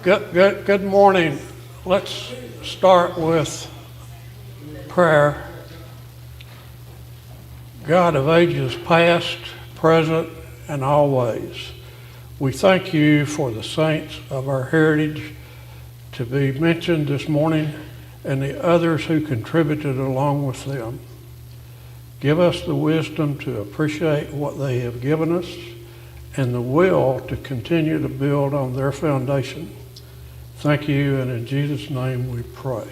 Good morning. Let's start with prayer. God of ages past, present, and always, we thank you for the saints of our heritage to be mentioned this morning and the others who contributed along with them. Give us the wisdom to appreciate what they have given us and the will to continue to build on their foundation. Thank you, and in Jesus' name we pray.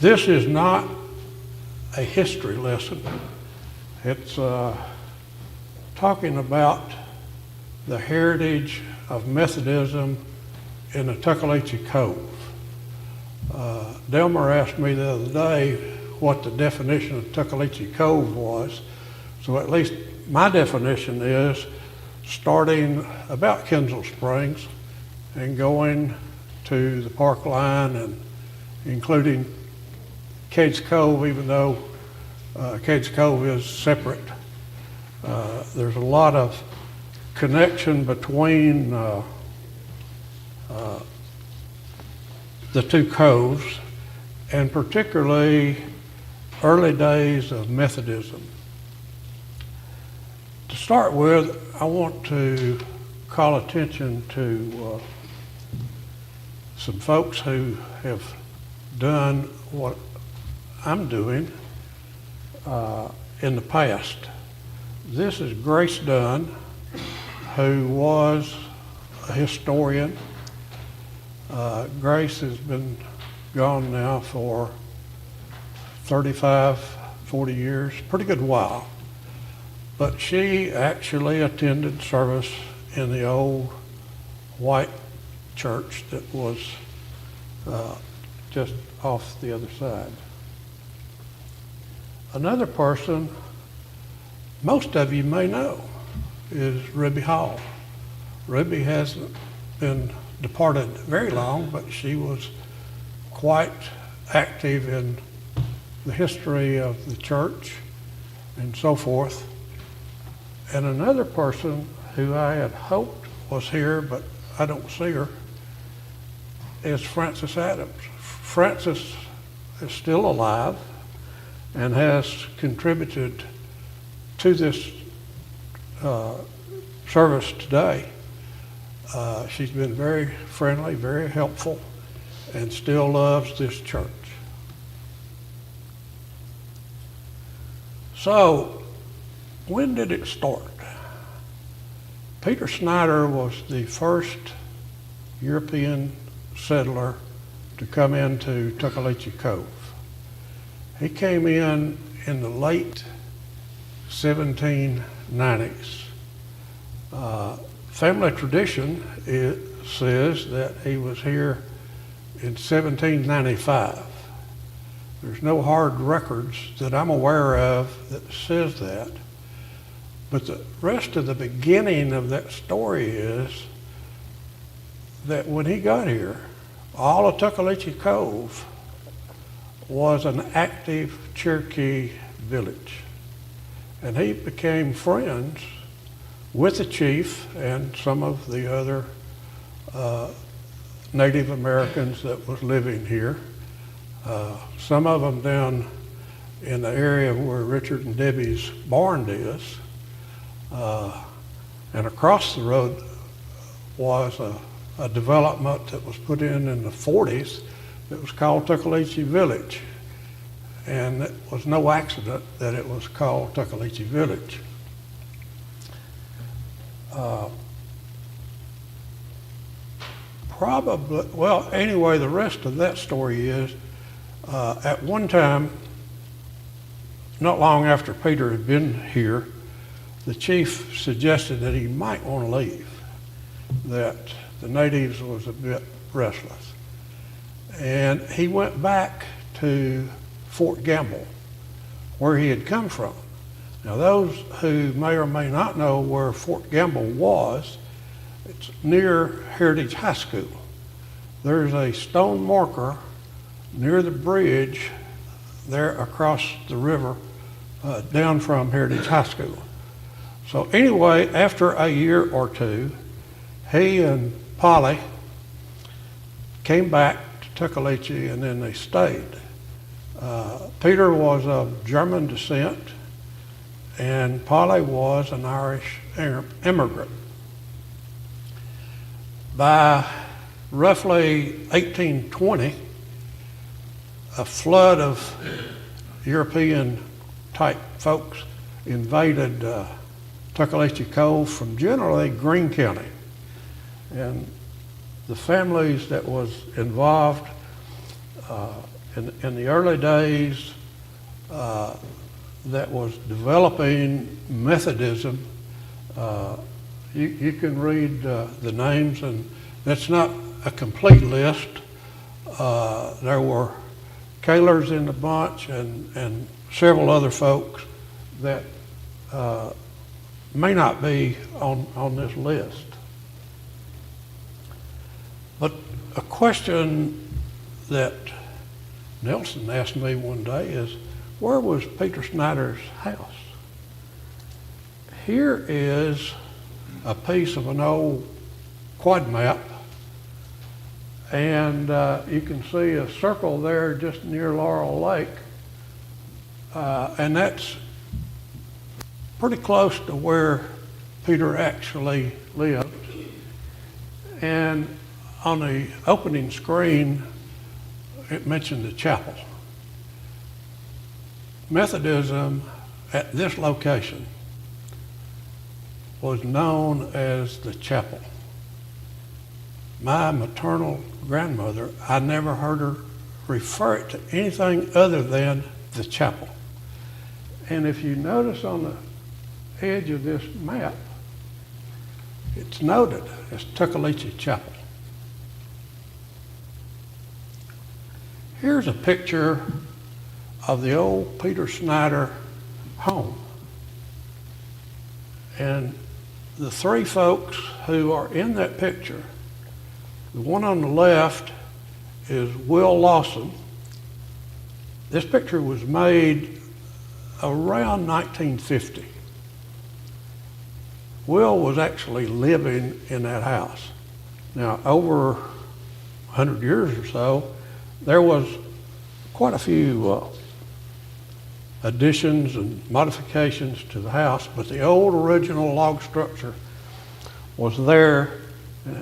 This is not a history lesson. It's talking about the heritage of Methodism in the Tuckaleechee Cove. Delmer asked me the other day what the definition of Tuckaleechee Cove was. So at least my definition is starting about Kensal Springs and going to the park line and including Cades Cove, even though Cades Cove is separate. There's a lot of connection between the two coves, and particularly early days of Methodism. To start with, I want to call attention to some folks who have done what I'm doing in the past. This is Grace Dunn, who was a historian. Grace has been gone now for 35, 40 years, pretty good while. But she actually attended service in the old white church that was just off the other side. Another person most of you may know is Ribby Hall. Ribby hasn't been departed very long, but she was quite active in the history of the church and so forth. And another person who I had hoped was here, but I don't see her, is Frances Adams. Frances is still alive and has contributed to this service today. She's been very friendly, very helpful, and still loves this church. So, when did it start? Peter Snyder was the first European settler to come into Tuckaleechee Cove. He came in the late 1790s. Family tradition says that he was here in 1795. There's no hard records that I'm aware of that says that. But the rest of the beginning of that story is that when he got here, all of Tuckaleechee Cove was an active Cherokee village. And he became friends with the chief and some of the other Native Americans that was living here. Some of them down in the area where Richard and Debbie's barn is. And across the road was a development that was put in the 40s that was called Tuckaleechee Village. And it was no accident that it was called Tuckaleechee Village. Anyway, the rest of that story is, at one time, not long after Peter had been here, the chief suggested that he might want to leave, that the natives was a bit restless. And he went back to Fort Gamble, where he had come from. Now, those who may or may not know where Fort Gamble was, it's near Heritage High School. There's a stone marker near the bridge there across the river down from Heritage High School. So anyway, after a year or two, he and Polly came back to Tuckaleechee, and then they stayed. Peter was of German descent, and Polly was an Irish immigrant. By roughly 1820, a flood of European-type folks invaded Tuckaleechee Cove from generally Greene County. And the families that was involved in the early days that was developing Methodism, you can read the names, and that's not a complete list. There were Kaylors in the bunch and several other folks that may not be on this list. But a question that Nelson asked me one day is, where was Peter Snyder's house? Here is a piece of an old quad map, and you can see a circle there just near Laurel Lake, and that's pretty close to where Peter actually lived. And on the opening screen, it mentioned the chapel. Methodism at this location was known as the chapel. My maternal grandmother, I never heard her refer it to anything other than the chapel. And if you notice on the edge of this map, it's noted as Tuckaleechee Chapel. Here's a picture of the old Peter Snyder home. And the three folks who are in that picture, the one on the left is Will Lawson. This picture was made around 1950. Will was actually living in that house. Now, over 100 years or so, there was quite a few additions and modifications to the house, but the old original log structure was there,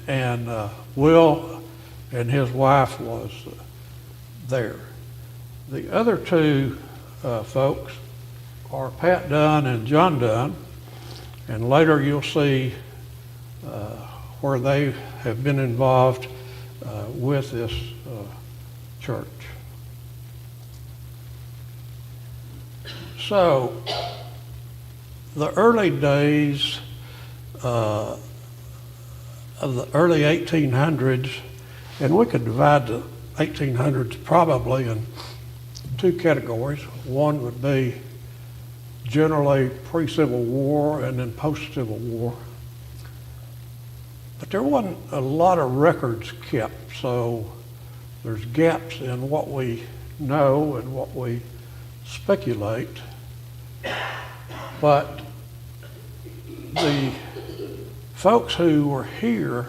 and Will and his wife was there. The other two folks are Pat Dunn and John Dunn, and later you'll see where they have been involved with this church. So, the early days of the early 1800s, and we could divide the 1800s probably in two categories. One would be generally pre-Civil War and then post-Civil War. But there wasn't a lot of records kept, so there's gaps in what we know and what we speculate. But the folks who were here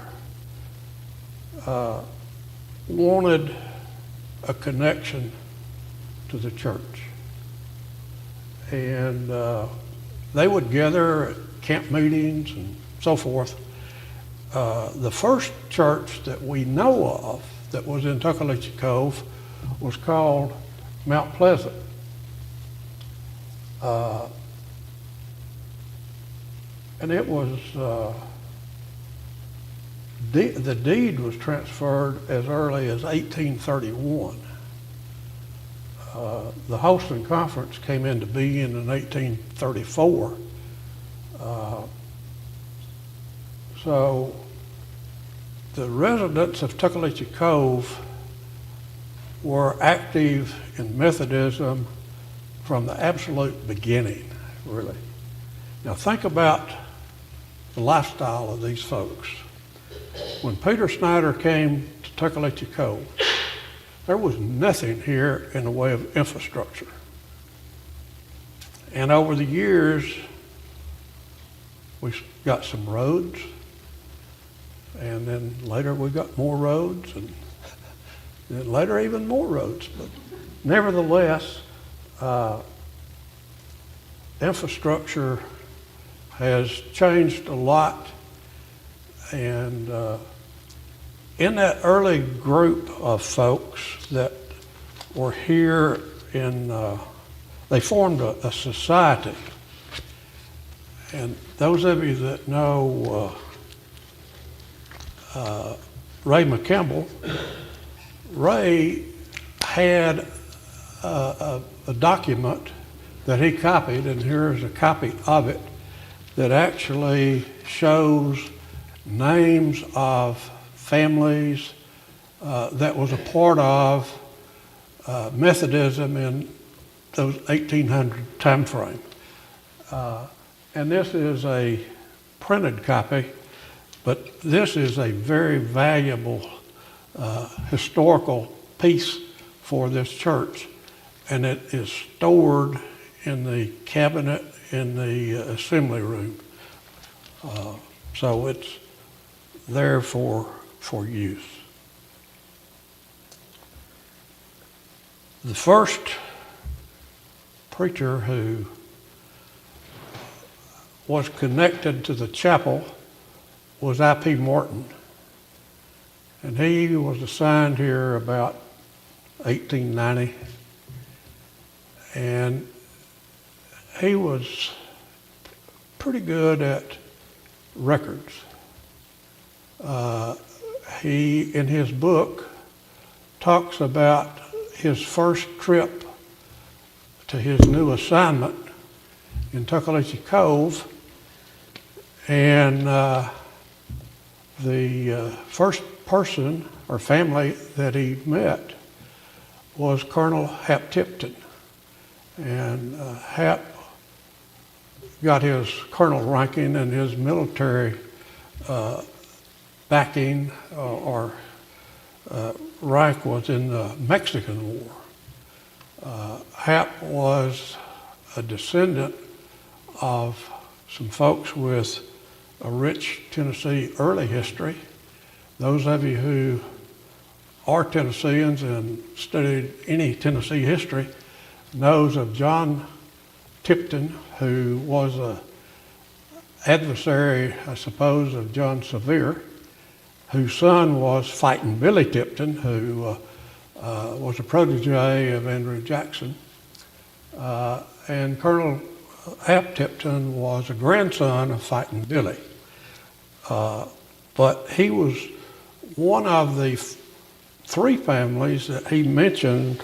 wanted a connection to the church. And they would gather at camp meetings and so forth. The first church that we know of that was in Tuckaleechee Cove was called Mount Pleasant. And it was, the deed was transferred as early as 1831. The Holston Conference came into being in 1834. So the residents of Tuckaleechee Cove were active in Methodism from the absolute beginning, really. Now think about the lifestyle of these folks. When Peter Snyder came to Tuckaleechee Cove, there was nothing here in the way of infrastructure. And over the years, we got some roads, and then later we got more roads, and and later even more roads. But nevertheless, infrastructure has changed a lot, and in that early group of folks that were here they formed a society. And those of you that know Ray McCampbell, Ray had a document that he copied, and here's a copy of it, that actually shows names of families that was a part of Methodism in those 1800 time frame. And this is a printed copy, but this is a very valuable historical piece for this church, and it is stored in the cabinet in the assembly room. So it's there for use. The first preacher who was connected to the chapel was I.P. Morton. And he was assigned here about 1890. And he was pretty good at records. He, in his book, talks about his first trip to his new assignment in Tuckaleechee Cove, and the first person or family that he met was Colonel Hap Tipton. And Hap got his colonel ranking, and his military backing or rank was in the Mexican War. Hap was a descendant of some folks with a rich Tennessee early history. Those of you who are Tennesseans and studied any Tennessee history knows of John Tipton, who was an adversary, I suppose, of John Sevier, whose son was Fighting Billy Tipton, who was a protege of Andrew Jackson. And Colonel Hap Tipton was a grandson of Fighting Billy. But he was one of the three families that he mentioned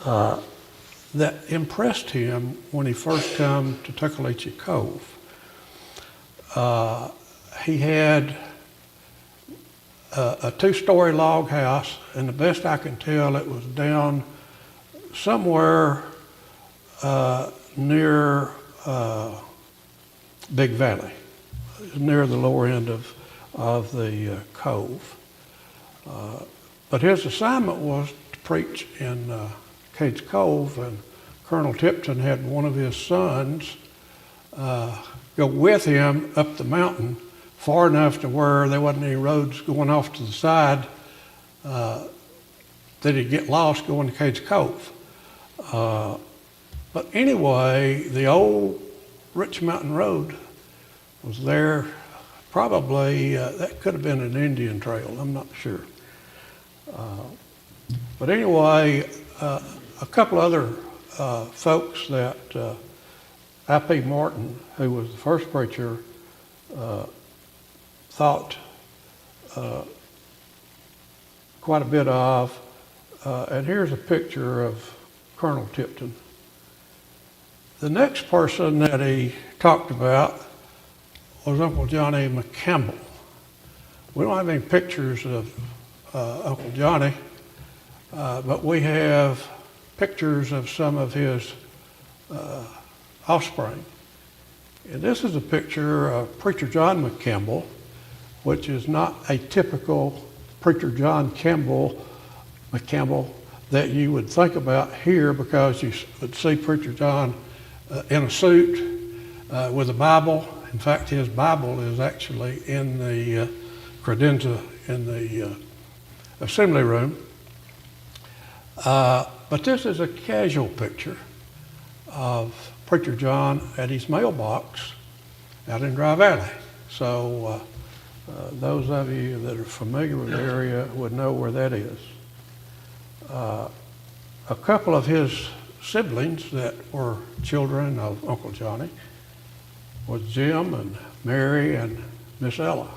that impressed him when he first came to Tuckaleechee Cove. He had a two-story log house, and the best I can tell, it was down somewhere near Big Valley, near the lower end of the cove. But his assignment was to preach in Cades Cove, and Colonel Tipton had one of his sons go with him up the mountain far enough to where there wasn't any roads going off to the side that he'd get lost going to Cades Cove. But anyway, the old Rich Mountain Road was there. Probably that could have been an Indian trail, I'm not sure. But anyway, a couple other folks that I.P. Morton, who was the first preacher, thought quite a bit of. And here's a picture of Colonel Tipton. The next person that he talked about was Uncle Johnny McCampbell. We don't have any pictures of Uncle Johnny, but we have pictures of some of his offspring. And this is a picture of Preacher John McCampbell, which is not a typical Preacher John McCampbell that you would think about here, because you would see Preacher John in a suit with a Bible. In fact, his Bible is actually in the credenza in the assembly room. But this is a casual picture of Preacher John at his mailbox out in Dry Valley. So those of you that are familiar with the area would know where that is. A couple of his siblings that were children of Uncle Johnny was Jim and Mary and Miss Ella.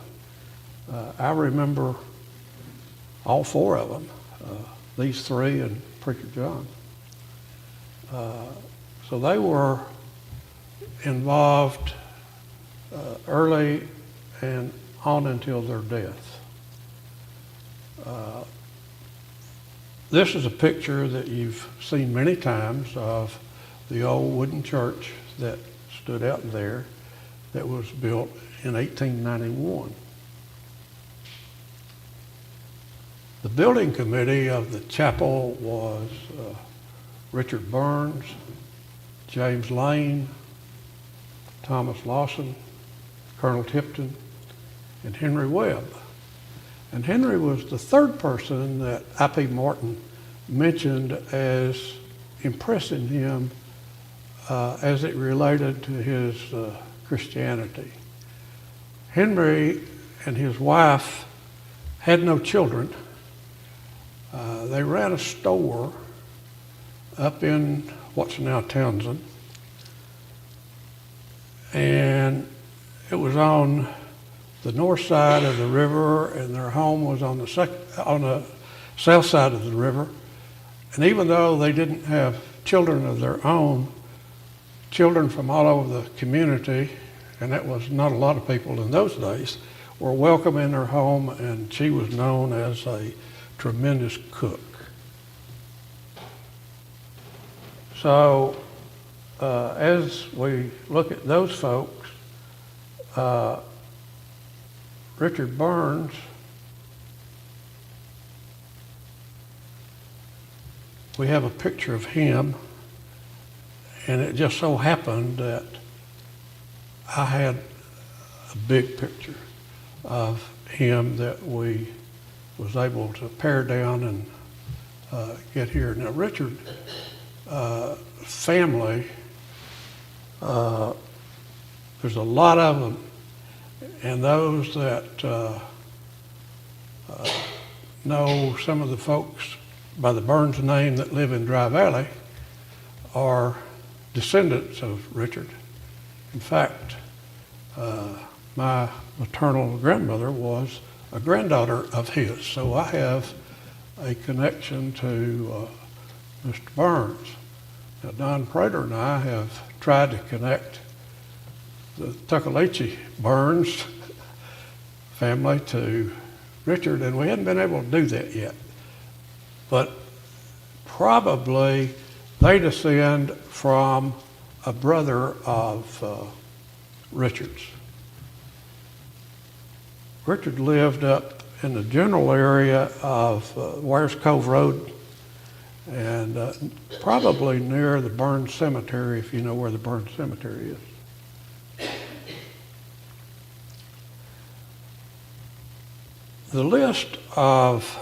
I remember all four of them, these three and Preacher John. So they were involved early and on until their death. This is a picture that you've seen many times of the old wooden church that stood out there that was built in 1891. The building committee of the chapel was Richard Burns, James Lane, Thomas Lawson, Colonel Tipton, and Henry Webb. And Henry was the third person that I.P. Morton mentioned as impressing him as it related to his Christianity. Henry and his wife had no children. They ran a store up in what's now Townsend, and it was on the north side of the river, and their home was on the south side of the river. And even though they didn't have children of their own, children from all over the community, and that was not a lot of people in those days, were welcome in her home, and she was known as a tremendous cook. So as we look at those folks, Richard Burns we have a picture of him, and it just so happened that I had a big picture of him that we was able to pare down and get here. Now Richard family, there's a lot of them, and those that know some of the folks by the Burns name that live in Dry Valley are descendants of Richard. In fact, my maternal grandmother was a granddaughter of his, so I have a connection to Mr. Burns. Now, Don Prater and I have tried to connect the Tuckaleechee Burns family to Richard, and we hadn't been able to do that yet. But probably they descend from a brother of Richard's. Richard lived up in the general area of Wires Cove Road, and probably near the Burns Cemetery, if you know where the Burns Cemetery is. The list of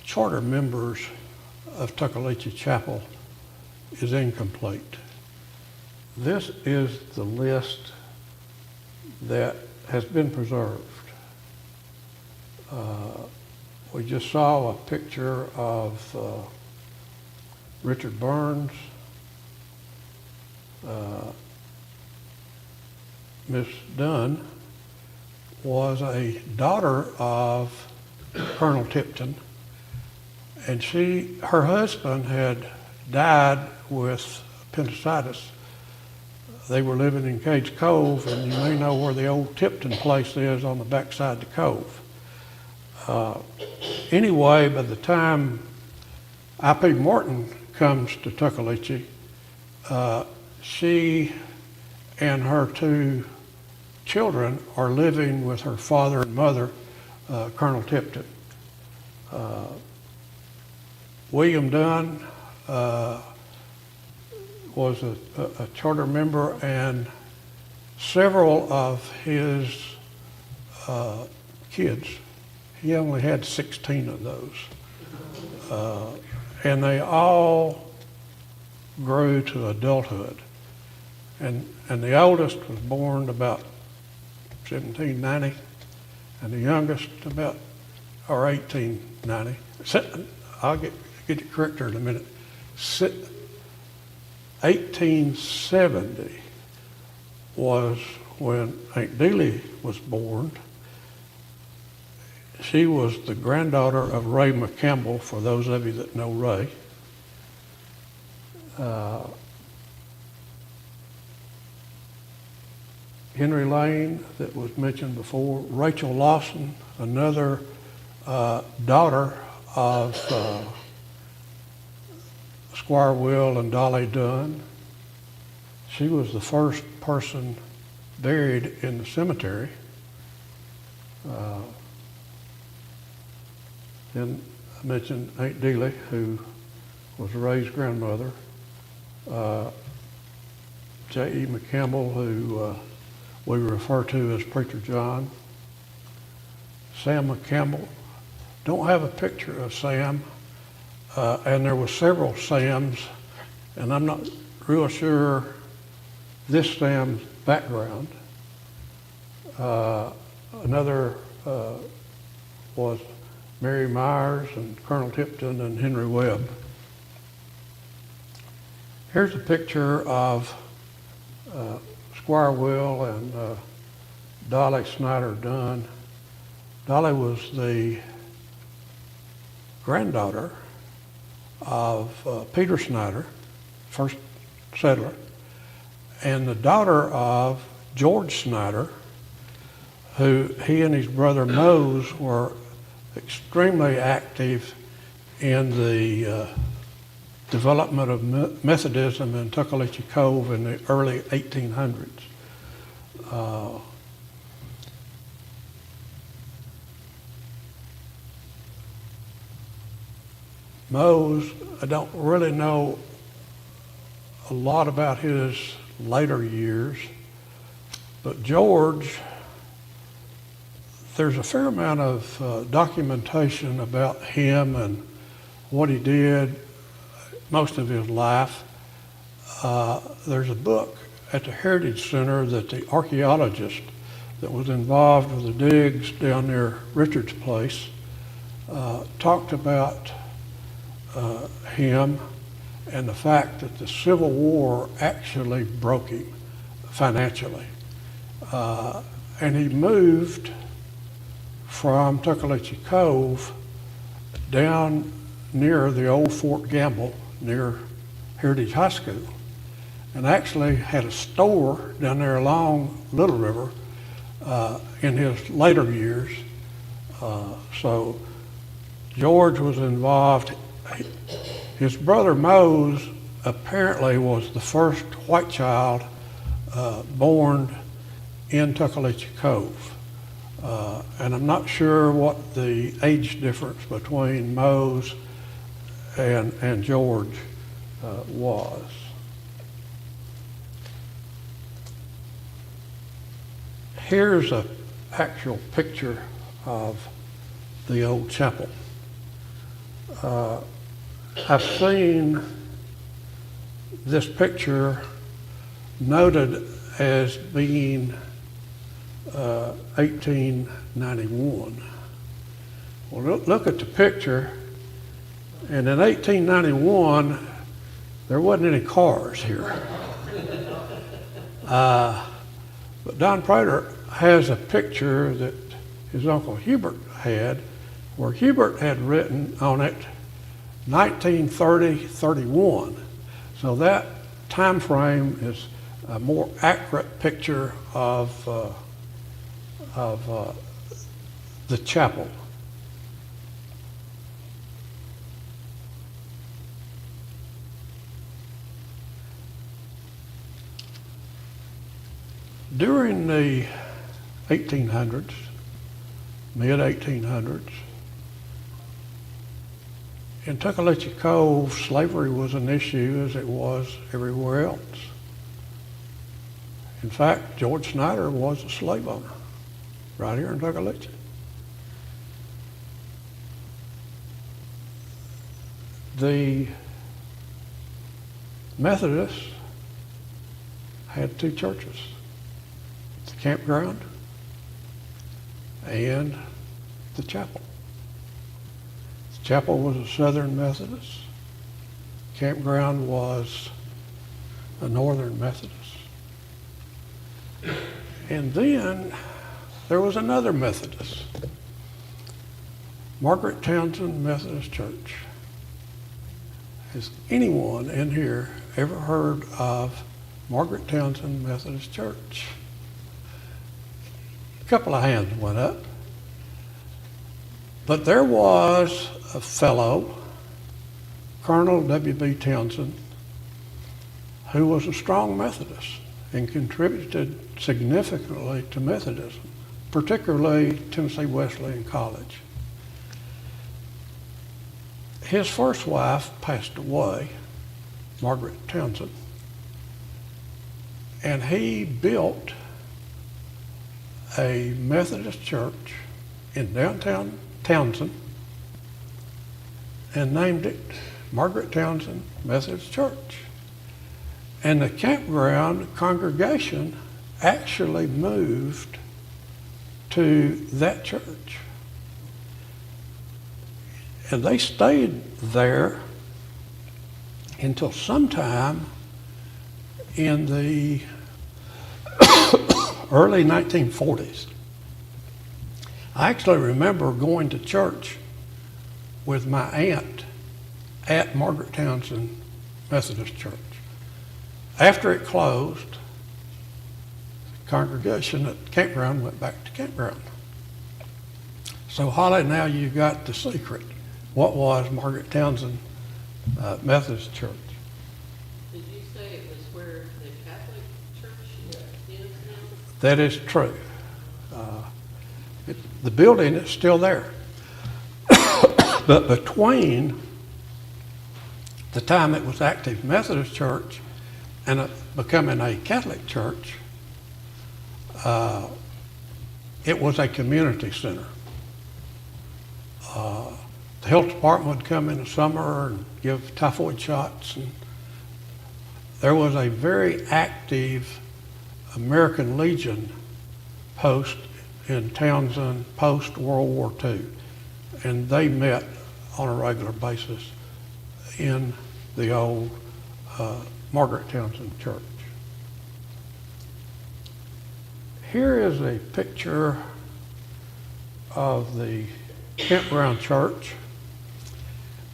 charter members of Tuckaleechee Chapel is incomplete. This is the list that has been preserved. We just saw a picture of Richard Burns, Miss Dunn was a daughter of Colonel Tipton, and her husband had died with appendicitis. They were living in Cage Cove, and you may know where the old Tipton place is on the backside of the cove. Anyway, by the time I.P. Morton comes to Tuckaleechee, she and her two children are living with her father and mother, Colonel Tipton. William Dunn was a charter member, and several of his kids, he only had 16 of those, And they all grew to adulthood. And the oldest was born about 1790, and the youngest about, or 1890. I'll get you corrected in a minute. 1870 was when Aunt Dealey was born. She was the granddaughter of Ray McCampbell, for those of you that know Ray. Henry Lane, that was mentioned before. Rachel Lawson, another daughter of Squire Will and Dolly Dunn. She was the first person buried in the cemetery. Then I mentioned Aunt Dealey, who was Ray's grandmother. J.E. McCampbell, who we refer to as Preacher John. Sam McCampbell. Don't have a picture of Sam, and there were several Sams, and I'm not real sure this Sam's background. Another was Mary Myers and Colonel Tipton and Henry Webb. Here's a picture of Squire Will and Dolly Snyder Dunn. Dolly was the granddaughter of Peter Snyder, first settler, and the daughter of George Snyder, who he and his brother Mose were extremely active in the development of Methodism in Tuckaleechee Cove in the early 1800s. Mose, I don't really know a lot about his later years, but George, there's a fair amount of documentation about him and what he did most of his life. There's a book at the Heritage Center that the archaeologist that was involved with the digs down near Richard's place talked about him and the fact that the Civil War actually broke him financially. And he moved from Tuckaleechee Cove down near the old Fort Gamble, near Heritage High School, and actually had a store down there along Little River in his later years. So George was involved. His brother Mose apparently was the first white child born in Tuckaleechee Cove. And I'm not sure what the age difference between Mose and George was. Here's an actual picture of the old chapel. I've seen this picture noted as being 1891. Well, look at the picture, and in 1891, there wasn't any cars here. But Don Prater has a picture that his Uncle Hubert had, where Hubert had written on it 1930-31. So that time frame is a more accurate picture of the chapel. During the 1800s, mid-1800s, in Tuckaleechee Cove, slavery was an issue as it was everywhere else. In fact, George Snyder was a slave owner right here in Tuckaleechee. the Methodists had two churches, the campground and the chapel. The chapel was a Southern Methodist. Campground was a Northern Methodist. And then there was another Methodist, Margaret Townsend Methodist Church. Has anyone in here ever heard of Margaret Townsend Methodist Church? A couple of hands went up. But there was a fellow, Colonel W.B. Townsend, who was a strong Methodist and contributed significantly to Methodism, particularly Tennessee Wesleyan College. His first wife passed away, Margaret Townsend, and he built a Methodist church in downtown Townsend and named it Margaret Townsend Methodist Church. And the campground congregation actually moved to that church. And they stayed there until sometime in the early 1940s. I actually remember going to church with my aunt at Margaret Townsend Methodist Church. After it closed, the congregation at the campground went back to campground. So Holly, now you got the secret. What was Margaret Townsend Methodist Church? Did you say it was where the Catholic Church is now? That is true. The building is still there. But between the time it was active Methodist Church and it becoming a Catholic church, it was a community center. The health department would come in the summer and give typhoid shots, and there was a very active American Legion post in Townsend post World War II, and they met on a regular basis in the old Margaret Townsend Church. Here is a picture of the campground church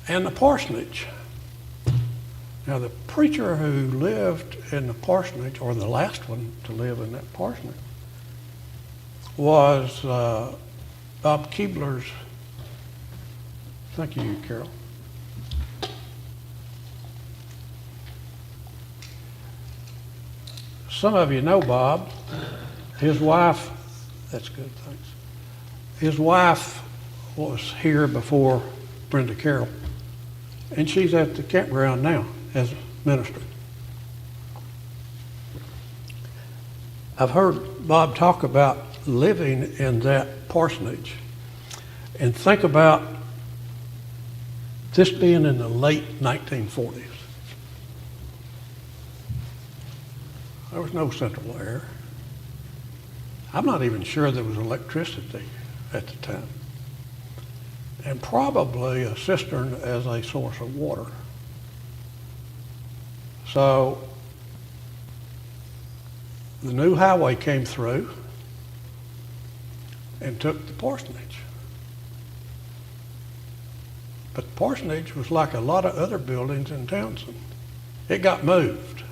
and the parsonage. Now, the preacher who lived in the parsonage, or the last one to live in that parsonage, was Bob Keebler's. Thank you, Carol. Some of you know Bob. His wife, that's good, thanks. His wife was here before Brenda Carroll, and she's at the campground now as a minister. I've heard Bob talk about living in that parsonage, and think about this being in the late 1940s. There was no central air. I'm not even sure there was electricity at the time, and probably a cistern as a source of water. So the new highway came through and took the parsonage. But the parsonage was like a lot of other buildings in Townsend. It got moved,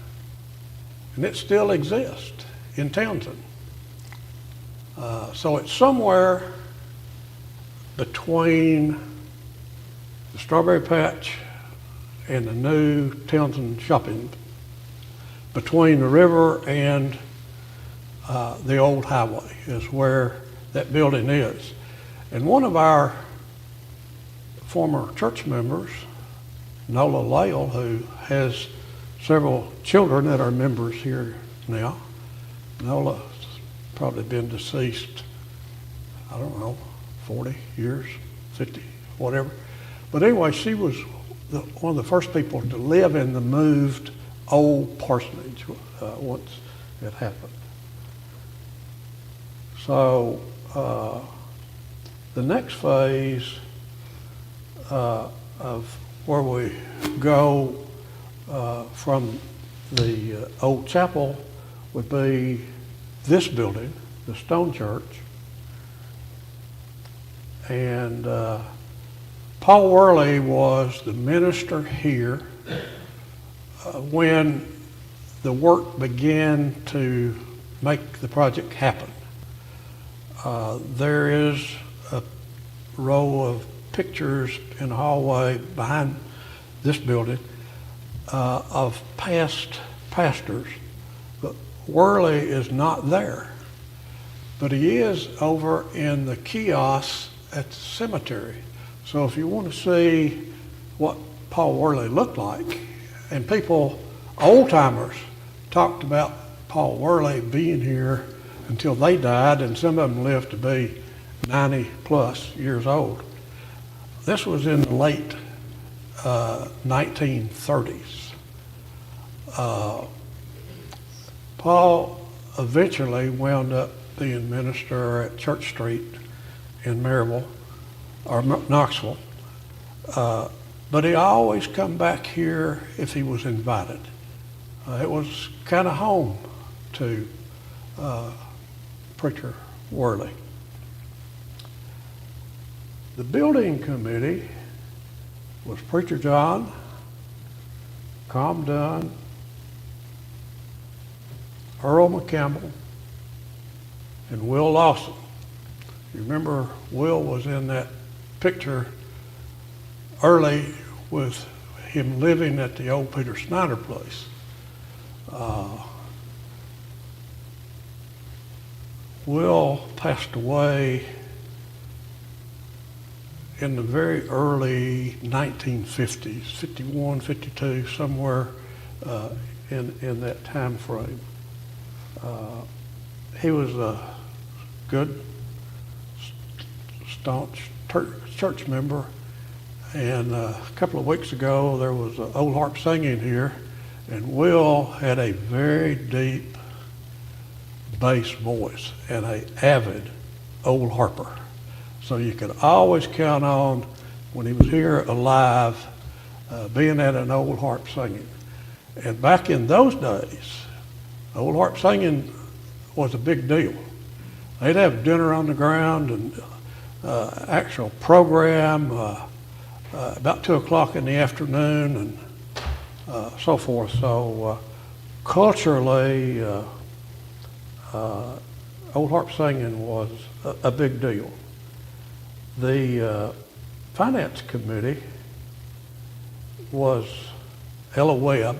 and it still exists in Townsend. So it's somewhere between the Strawberry Patch and the new Townsend shopping, between the river and the old highway is where that building is. And one of our former church members, Nola Lale, who has several children that are members here now. Nola's probably been deceased, I don't know, 40 years, 50, whatever. But anyway, she was one of the first people to live in the moved old parsonage once it happened. So the next phase of where we go from the old chapel would be this building, the stone church. And Paul Worley was the minister here when the work began to make the project happen. There is a row of pictures in the hallway behind this building of past pastors, but Worley is not there. But he is over in the kiosk at the cemetery. So if you want to see what Paul Worley looked like, and people, old timers, talked about Paul Worley being here until they died, and some of them lived to be 90 plus years old. This was in the late 1930s. Paul eventually wound up being minister at Church Street in Maryville, or Knoxville, but he always come back here if he was invited. It was kind of home to Preacher Worley. The building committee was Preacher John, Dunn, Earl McCampbell, and Will Lawson. You remember Will was in that picture early with him living at the old Peter Snyder place. Will passed away in the very early 1950s, 51, 52, somewhere in that time frame. He was a good, staunch church member, and a couple of weeks ago there was an old harp singing here, and Will had a very deep bass voice and an avid old harper. So you could always count on, when he was here alive, being at an old harp singing. And back in those days, old harp singing was a big deal. They'd have dinner on the ground and actual program about 2 o'clock in the afternoon and so forth. So culturally, old harp singing was a big deal. The finance committee was Ella Webb,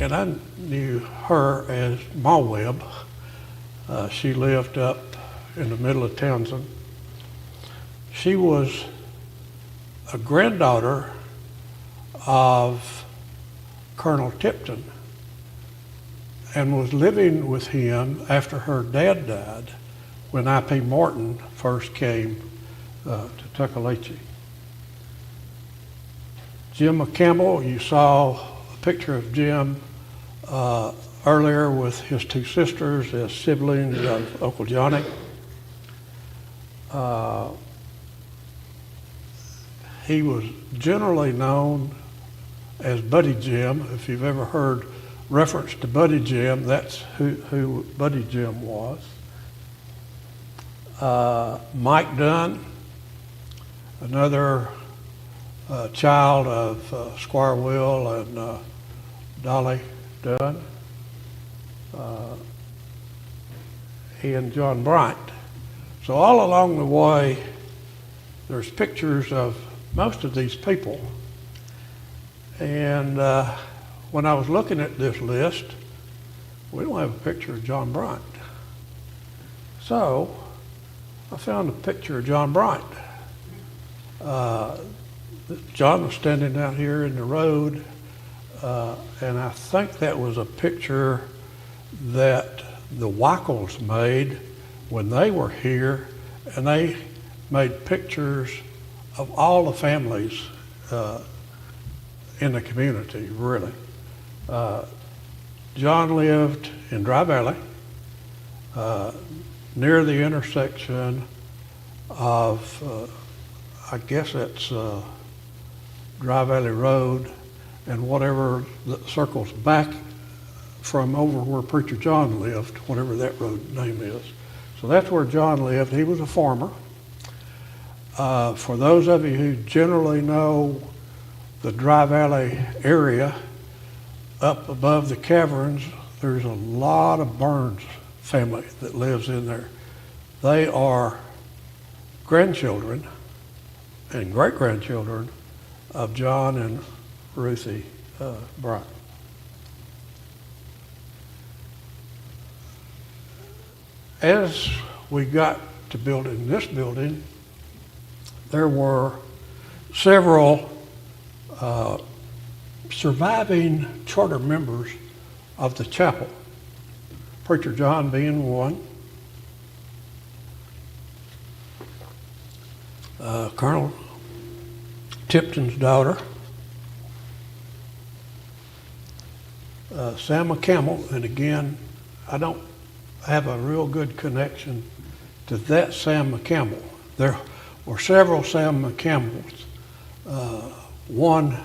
and I knew her as Ma Webb. She lived up in the middle of Townsend. She was a granddaughter of Colonel Tipton and was living with him after her dad died when I.P. Martin first came to Tuckaleechee. Jim McCampbell, you saw a picture of Jim earlier with his two sisters as siblings of Uncle Johnny. He was generally known as Buddy Jim. If you've ever heard reference to Buddy Jim, that's who Buddy Jim was. Mike Dunn, another child of Squire Will and Dolly Dunn. He and John Bryant. So all along the way, there's pictures of most of these people. And when I was looking at this list, we don't have a picture of John Bryant. So I found a picture of John Bryant. John was standing out here in the road, and I think that was a picture that the Wackles made when they were here, and they made pictures of all the families in the community, really. John lived in Dry Valley, near the intersection of, I guess it's Dry Valley Road and whatever that circles back from over where Preacher John lived, whatever that road name is. So that's where John lived. He was a farmer. For those of you who generally know the Dry Valley area, up above the caverns, there's a lot of Burns family that lives in there. They are grandchildren and great-grandchildren of John and Ruthie Bryant. As we got to building this building, there were several surviving charter members of the chapel, Preacher John being one, Colonel Tipton's daughter, Sam McCammell, and again, I don't have a real good connection to that Sam McCammell. There were several Sam McCammells. One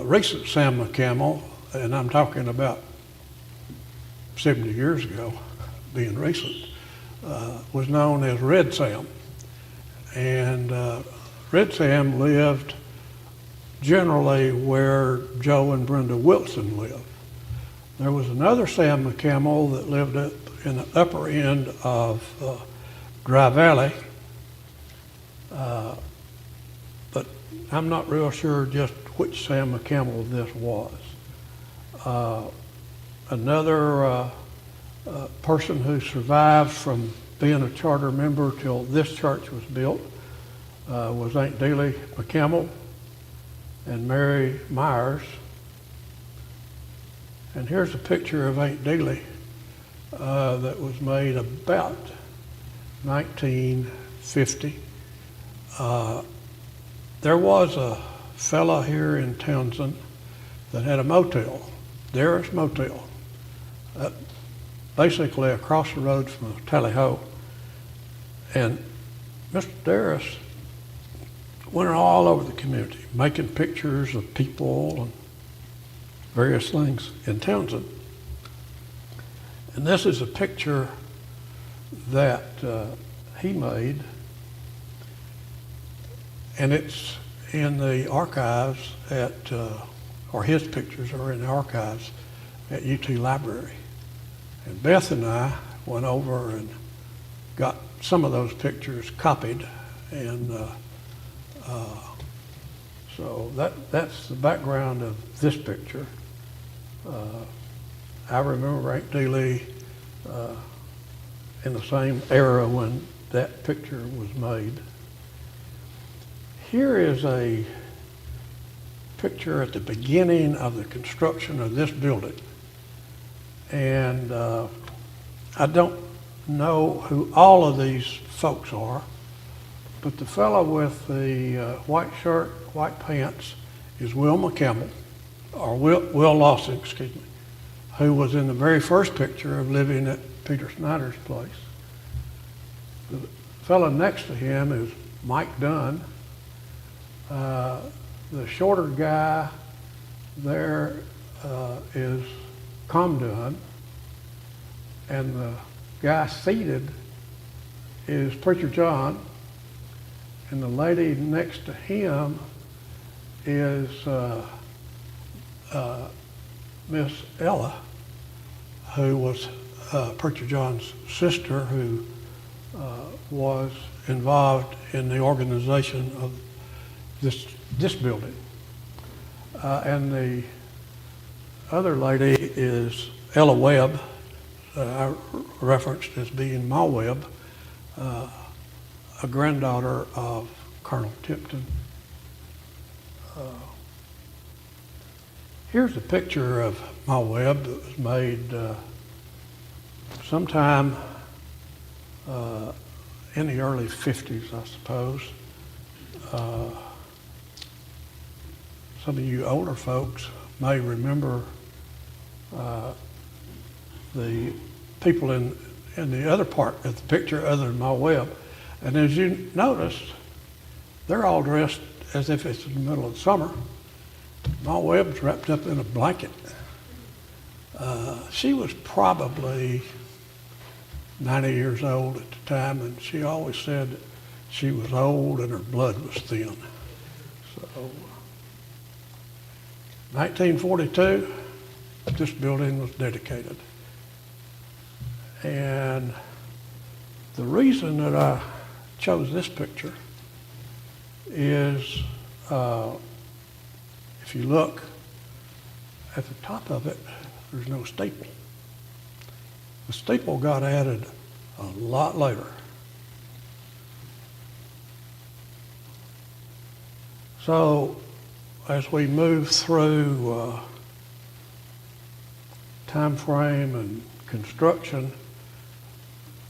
recent Sam McCammell, and I'm talking about 70 years ago, being recent, was known as Red Sam. And Red Sam lived generally where Joe and Brenda Wilson lived. There was another Sam McCammell that lived up in the upper end of Dry Valley, but I'm not real sure just which Sam McCammell this was. Another person who survived from being a charter member till this church was built was Aunt Dealey McCammell and Mary Myers. And here's a picture of Aunt Dealey that was made about 1950. There was a fella here in Townsend that had a motel, Darris Motel, basically across the road from Tally-Ho. And Mr. Darris went all over the community, making pictures of people and various things in Townsend. And this is a picture that he made, and it's in the archives at, or his pictures are in the archives at UT Library. And Beth and I went over and got some of those pictures copied, and so that's the background of this picture. I remember Aunt Dealey in the same era when that picture was made. Here is a picture at the beginning of the construction of this building. And I don't know who all of these folks are, but the fellow with the white shirt, white pants is Will McCammell, or Will Lawson, excuse me, who was in the very first picture of living at Peter Snyder's place. The fellow next to him is Mike Dunn. The shorter guy there is Com Dunn, and the guy seated is Preacher John, and the lady next to him is Miss Ella, who was Preacher John's sister, who was involved in the organization of this building. And the other lady is Ella Webb, I referenced as being Ma Webb, a granddaughter of Colonel Tipton. Here's a picture of Ma Webb that was made sometime in the early 50s, I suppose. Some of you older folks may remember the people in the other part of the picture other than Ma Webb. And as you notice, they're all dressed as if it's in the middle of summer. Ma Webb's wrapped up in a blanket. She was probably 90 years old at the time, and she always said that she was old and her blood was thin. So, 1942, this building was dedicated. And the reason that I chose this picture is, if you look at the top of it, there's no steeple. The steeple got added a lot later. So as we move through time frame and construction,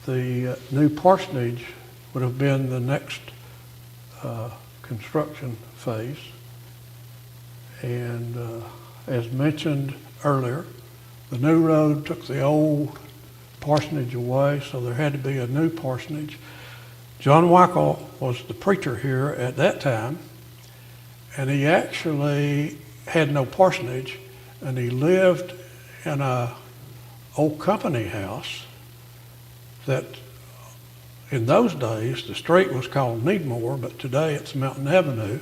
the new parsonage would have been the next construction phase. And as mentioned earlier, the new road took the old parsonage away, so there had to be a new parsonage. John Weichel was the preacher here at that time, and he actually had no parsonage, and he lived in a old company house that in those days, the street was called Needmore, but today it's Mountain Avenue.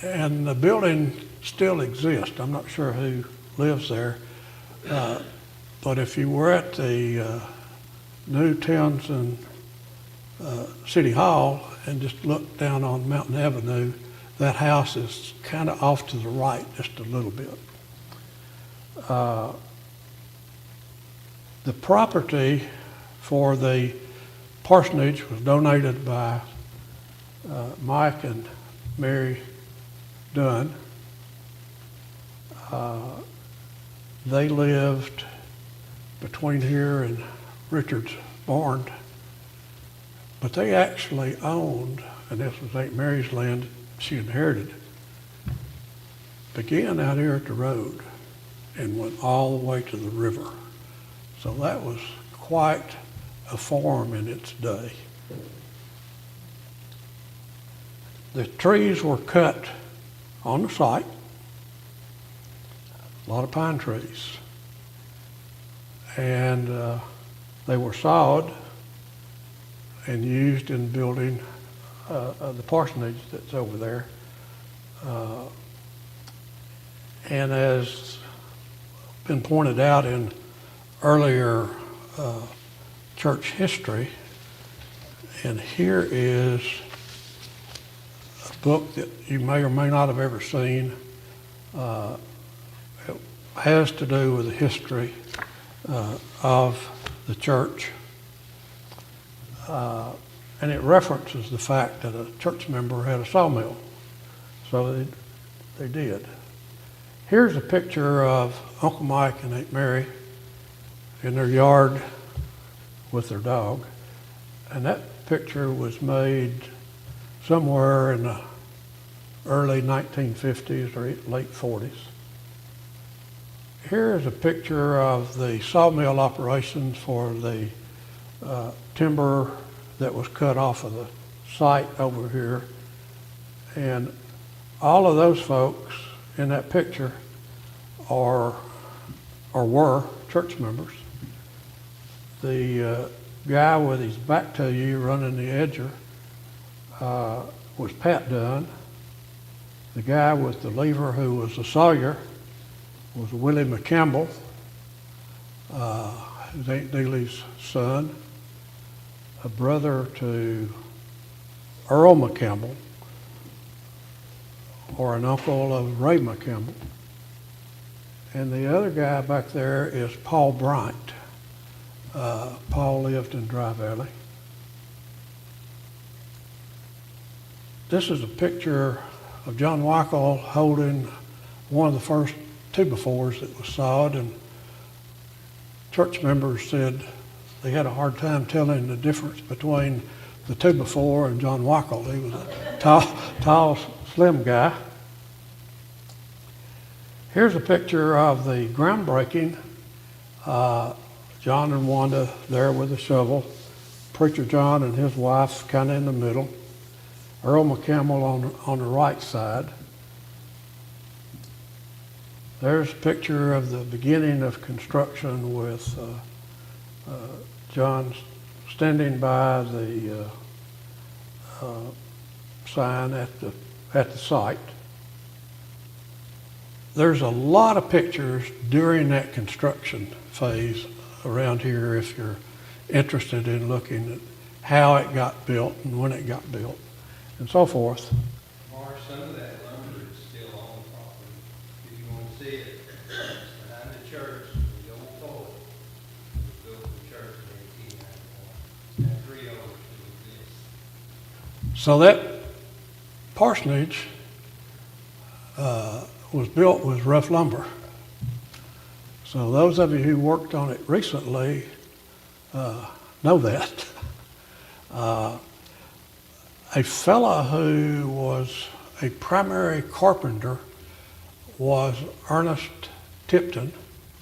And the building still exists. I'm not sure who lives there. But if you were at the new Townsend City Hall and just looked down on Mountain Avenue, that house is kind of off to the right just a little bit. The property for the parsonage was donated by Mike and Mary Dunn. They lived between here and Richard's Barn, but they actually owned, and this was Aunt Mary's land she inherited, began out here at the road and went all the way to the river. So that was quite a farm in its day. The trees were cut on the site, a lot of pine trees, and they were sawed and used in building the parsonage that's over there. And as been pointed out in earlier church history, and here is a book that you may or may not have ever seen. It has to do with the history of the church. And it references the fact that a church member had a sawmill. So they did. Here's a picture of Uncle Mike and Aunt Mary in their yard with their dog. And that picture was made somewhere in the early 1950s or late 40s. Here is a picture of the sawmill operations for the timber that was cut off of the site over here. And all of those folks in that picture are or were church members. The guy with his back to you running the edger was Pat Dunn. The guy with the lever who was the sawyer was Willie McCampbell, who's Aunt Dealey's son, a brother to Earl McCampbell, or an uncle of Ray McCampbell. And the other guy back there is Paul Bryant. Paul lived in Dry Valley. This is a picture of John Weichel holding one of the first 2x4s that was sawed, and church members said they had a hard time telling the difference between the two before, and John Wackel. He was a tall, slim guy. Here's a picture of the groundbreaking. John and Wanda there with a shovel. Preacher John and his wife kind of in the middle. Earl McCampbell on the right side. There's a picture of the beginning of construction with John standing by the sign at the site. There's a lot of pictures during that construction phase around here if you're interested in looking at how it got built and when it got built and so forth. Lamar, some of that lumber is still on the property. If you want to see it, it's behind the church, the old toilet. It was built for the church in 1891. It's got 3 acres to exist. So that parsonage was built with rough lumber. So those of you who worked on it recently know that. A fella who was a primary carpenter was Ernest Tipton,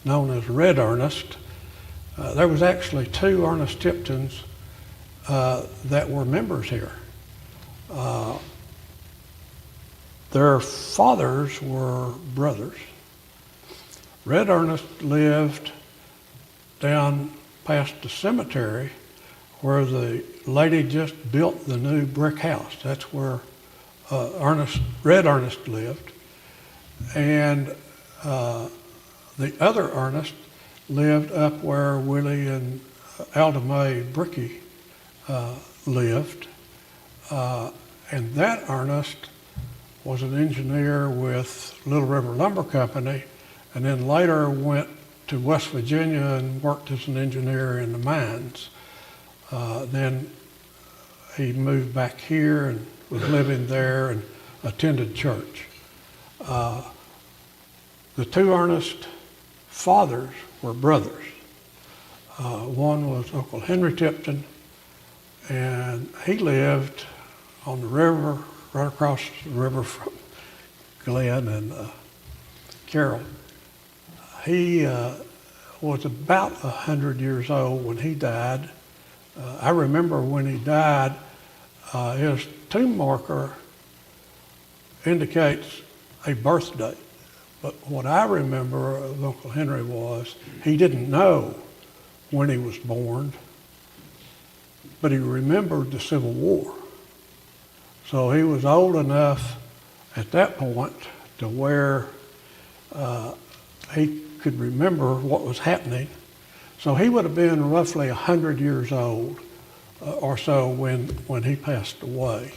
known as Red Ernest. There was actually 2 Ernest Tiptons that were members here. Their fathers were brothers. Red Ernest lived down past the cemetery where the lady just built the new brick house. That's where Red Ernest lived. And the other Ernest lived up where Willie and Alda Mae Bricky lived. And that Ernest was an engineer with Little River Lumber Company, and then later went to West Virginia and worked as an engineer in the mines. Then he moved back here and was living there and attended church. The 2 Ernest fathers were brothers. One was Uncle Henry Tipton, and he lived on the river, right across the river from Glenn and Carroll. He was about 100 years old when he died. I remember when he died, his tomb marker indicates a birth date. But what I remember of Uncle Henry was he didn't know when he was born, but he remembered the Civil War. So he was old enough at that point to where he could remember what was happening. So he would have been roughly 100 years old or so when he passed away.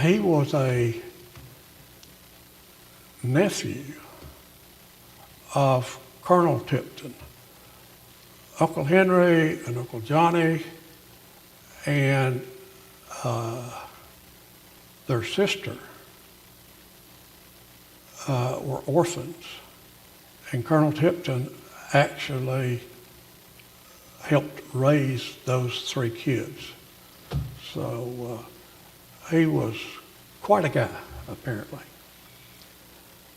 He was a nephew of Colonel Tipton. Uncle Henry and Uncle Johnny and their sister were orphans, and Colonel Tipton actually helped raise those 3 kids. So he was quite a guy, apparently.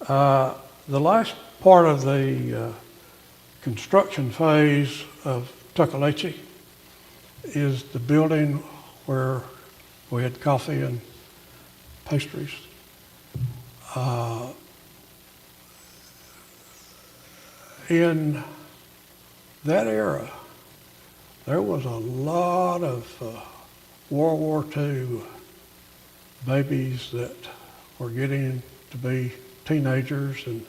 The last part of the construction phase of Tuckaleechee is the building where we had coffee and pastries. In that era, there was a lot of World War II babies that were getting to be teenagers, and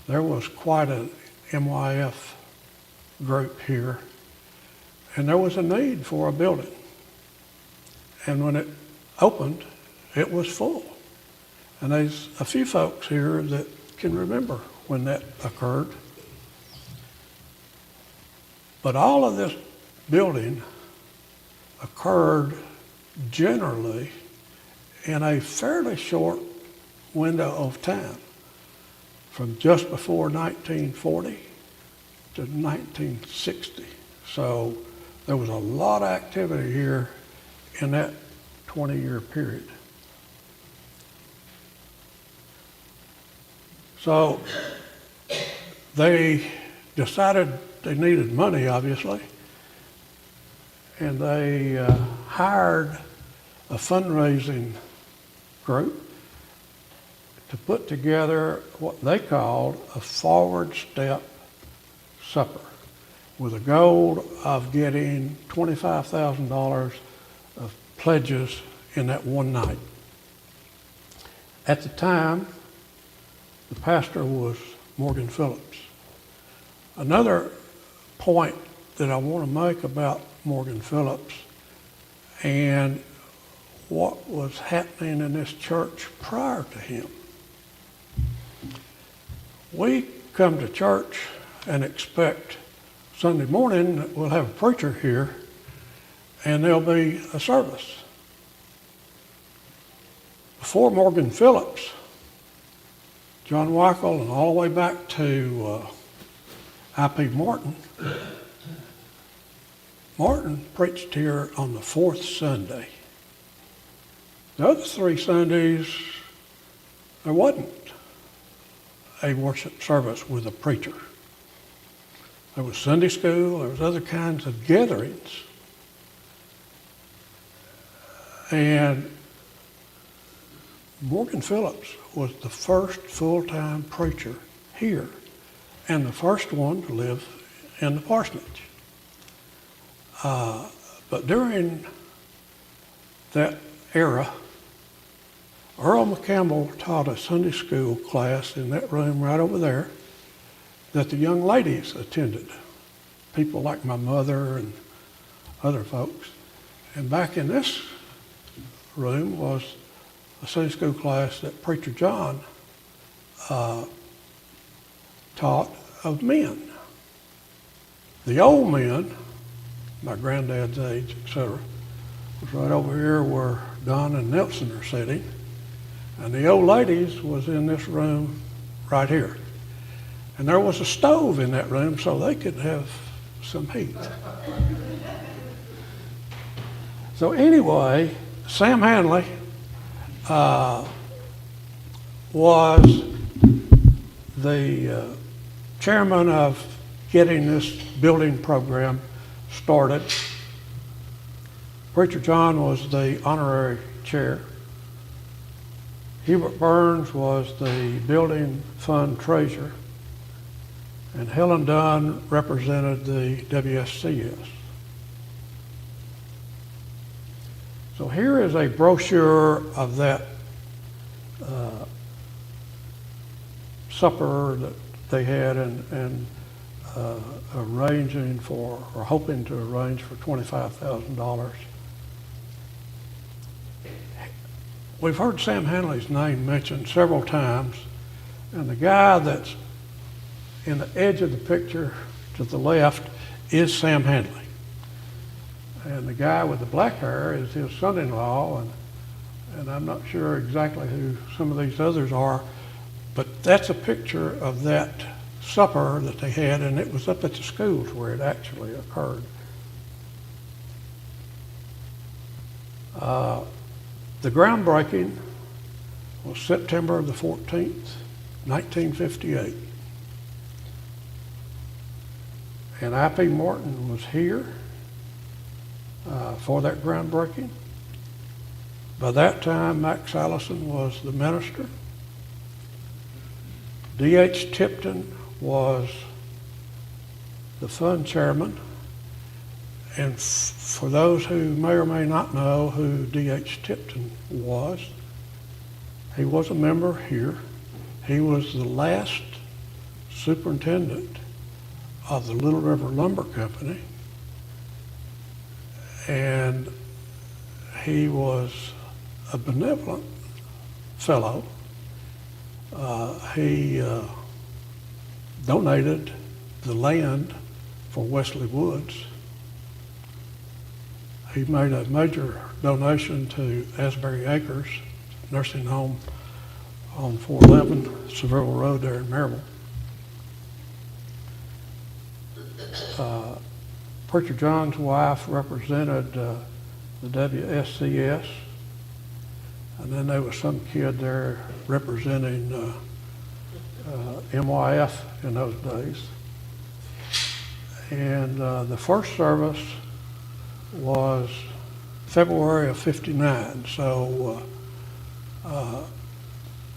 there was quite an MYF group here, and there was a need for a building. And when it opened, it was full. And there's a few folks here that can remember when that occurred. But all of this building occurred generally in a fairly short window of time, from just before 1940 to 1960. So there was a lot of activity here in that 20-year period. So they decided they needed money, obviously, and they hired a fundraising group to put together what they called a forward step supper with a goal of getting $25,000 of pledges in that one night. At the time, the pastor was Morgan Phillips. Another point that I want to make about Morgan Phillips and what was happening in this church prior to him. We come to church and expect Sunday morning that we'll have a preacher here and there'll be a service. Before Morgan Phillips, John Weichel and all the way back to I.P. Martin, Martin preached here on the fourth Sunday. The other 3 Sundays, there wasn't a worship service with a preacher. There was Sunday school, there was other kinds of gatherings. And Morgan Phillips was the first full-time preacher here and the first one to live in the parsonage. But during that era, Earl McCampbell taught a Sunday school class in that room right over there that the young ladies attended, people like my mother and other folks. And back in this room was a Sunday school class that Preacher John taught of men. The old men, my granddad's age, etc., was right over here where Dunn and Nelson are sitting. And the old ladies was in this room right here. And there was a stove in that room so they could have some heat. So anyway, Sam Hanley was the chairman of getting this building program started. Preacher John was the honorary chair. Hubert Burns was the building fund treasurer, and Helen Dunn represented the WSCS. So here is a brochure of that supper that they had and arranging for, or hoping to arrange for $25,000. We've heard Sam Hanley's name mentioned several times, and the guy that's in the edge of the picture to the left is Sam Hanley. And the guy with the black hair is his son-in-law, and I'm not sure exactly who some of these others are, but that's a picture of that supper that they had, and it was up at the schools where it actually occurred. The groundbreaking was September the 14th, 1958. And I.P. Martin was here for that groundbreaking. By that time, Max Allison was the minister. D.H. Tipton was the fund chairman. And for those who may or may not know who D.H. Tipton was, he was a member here. He was the last superintendent of the Little River Lumber Company, and he was a benevolent fellow. He donated the land for Wesley Woods. He made a major donation to Asbury Acres nursing home on 411 Seville Road there in Maryville. Preacher John's wife represented the WSCS. And then there was some kid there representing MYF in those days. And the first service was February of '59. So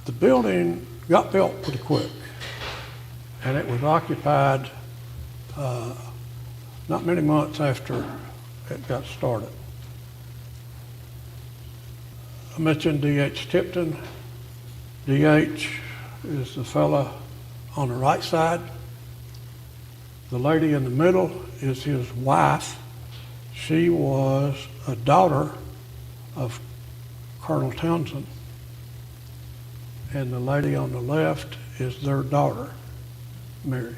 the building got built pretty quick, and it was occupied not many months after it got started. I mentioned D.H. Tipton. D.H. is the fella on the right side. The lady in the middle is his wife. She was a daughter of Colonel Townsend. And the lady on the left is their daughter, Mary.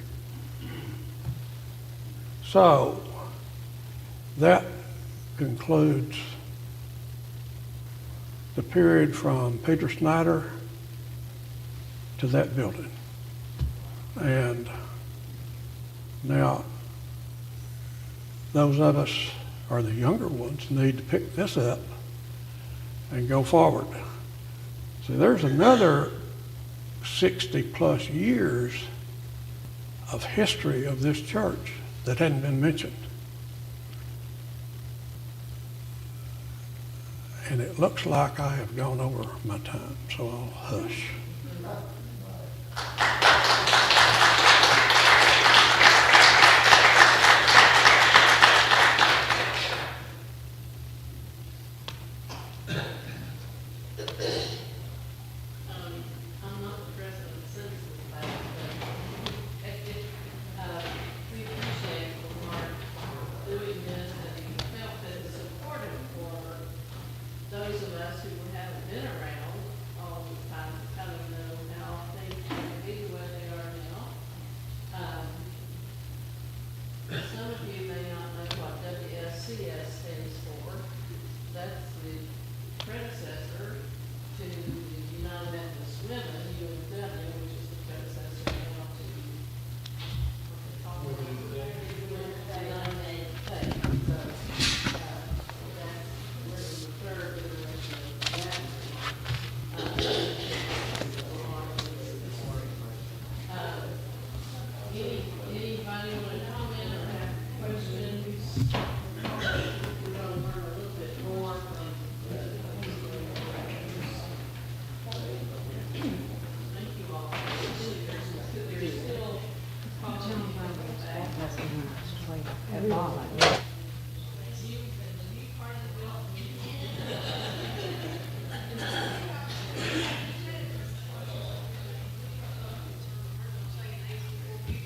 So that concludes the period from Peter Snyder to that building. And now, those of us, or the younger ones, need to pick this up and go forward. See, there's another 60 plus years of history of this church that hadn't been mentioned. And it looks like I have gone over my time, so I'll hush. I'm not the president of the Citizens Bank, but we appreciate Lamar doing this, and we felt that it's supportive for those of us who haven't been around all the time to kind of know how things can be the way they are now. Some of you may not know what WSCS stands for. That's the predecessor to the United Methodist Women, UMW, which is the predecessor now to the United States. So, we're the third iteration of that. Anybody want to comment or have questions? We're going to learn a little bit more from thank you all. There's still problems.